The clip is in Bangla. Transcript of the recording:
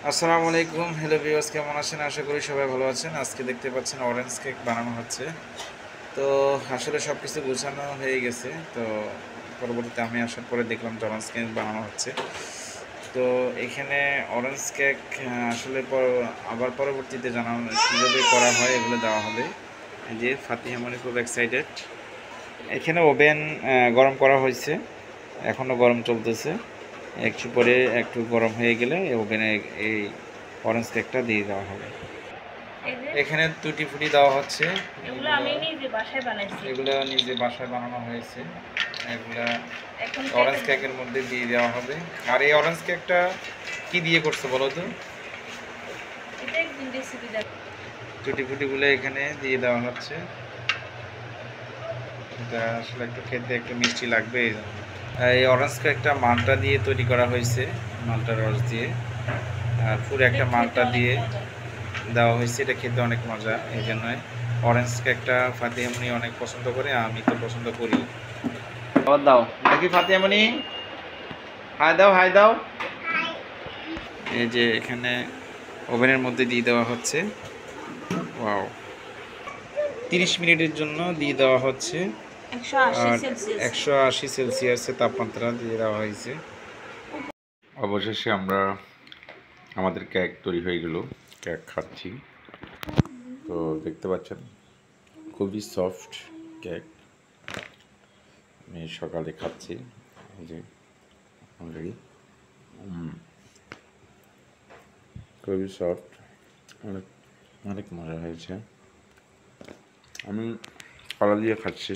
আসসালামু আলাইকুম, হ্যালো ভিউয়ার্স, কেমন আছেন? আশা করি সবাই ভালো আছেন। আজকে দেখতে পাচ্ছেন অরেঞ্জ কেক বানানো হচ্ছে। তো আসলে সব কিছু গোছানো হয়ে গেছে। তো পরবর্তীতে আমি আসার পরে দেখলাম যে অরেঞ্জ কেক বানানো হচ্ছে। তো এখানে অরেঞ্জ কেক আসলে আবার পরবর্তীতে জানানো কীভাবে করা হয় এগুলো দেওয়া হবে। এই যে ফাতিহা মনি খুব এক্সাইটেড। এখানে ওভেন গরম করা হয়েছে, এখনও গরম চলতেছে। একটু পরে একটু গরম হয়ে গেলে ওভেনে এই অরেঞ্জ কেকটা দিয়ে দেওয়া হবে। এখানে টুটি ফুটি দেওয়া হচ্ছে, এগুলো আমি নিজে বাসায় বানাইছি। এগুলো নিজে বাসায় বানানো হয়েছে। এগুলা অরেঞ্জ কেকের মধ্যে দিয়ে দেওয়া হবে। আর এই অরেঞ্জ কেকটা কি দিয়ে করছে বলো তো? এটা একদিন রেসিপি দেখ। টুটি ফুটিগুলো এখানে দিয়ে দেওয়া হচ্ছে। এটা আসলে একটু খেতে একটু মিষ্টি লাগবে এই জন্য। এই অরেঞ্জ কেকটা মালটা দিয়ে তৈরি করা হয়েছে, মালটার রস দিয়ে। আর পুরো একটা মালটা দিয়ে দেওয়া হয়েছে। এটা খেতে অনেক মজা, এই জন্যই অরেঞ্জ কেকটা ফাতিহামণি অনেক পছন্দ করে, আমি তো পছন্দ করি। আবার দাও নাকি ফাতিহামণি, হাই দাও, হাই দাও। এই যে এখানে ওভেনের মধ্যে দিয়ে দেওয়া হচ্ছে। ওয়াও, 30 মিনিটের জন্য দিয়ে দেওয়া হচ্ছে। আর 180 সেলসিয়াসে তাপমাত্রা দিয়ে দেওয়া হয়েছে। অবশেষে আমরা আমাদের কেক তৈরি হয়ে গেল, কেক খাচ্ছি। তো দেখতে পাচ্ছেন খুবই সফট কেক, আমি সকালে খাচ্ছি। এই যে অলরেডি খুবই সফট, অনেক অনেক মজা হয়েছে। আমি কলা দিয়ে খাচ্ছি।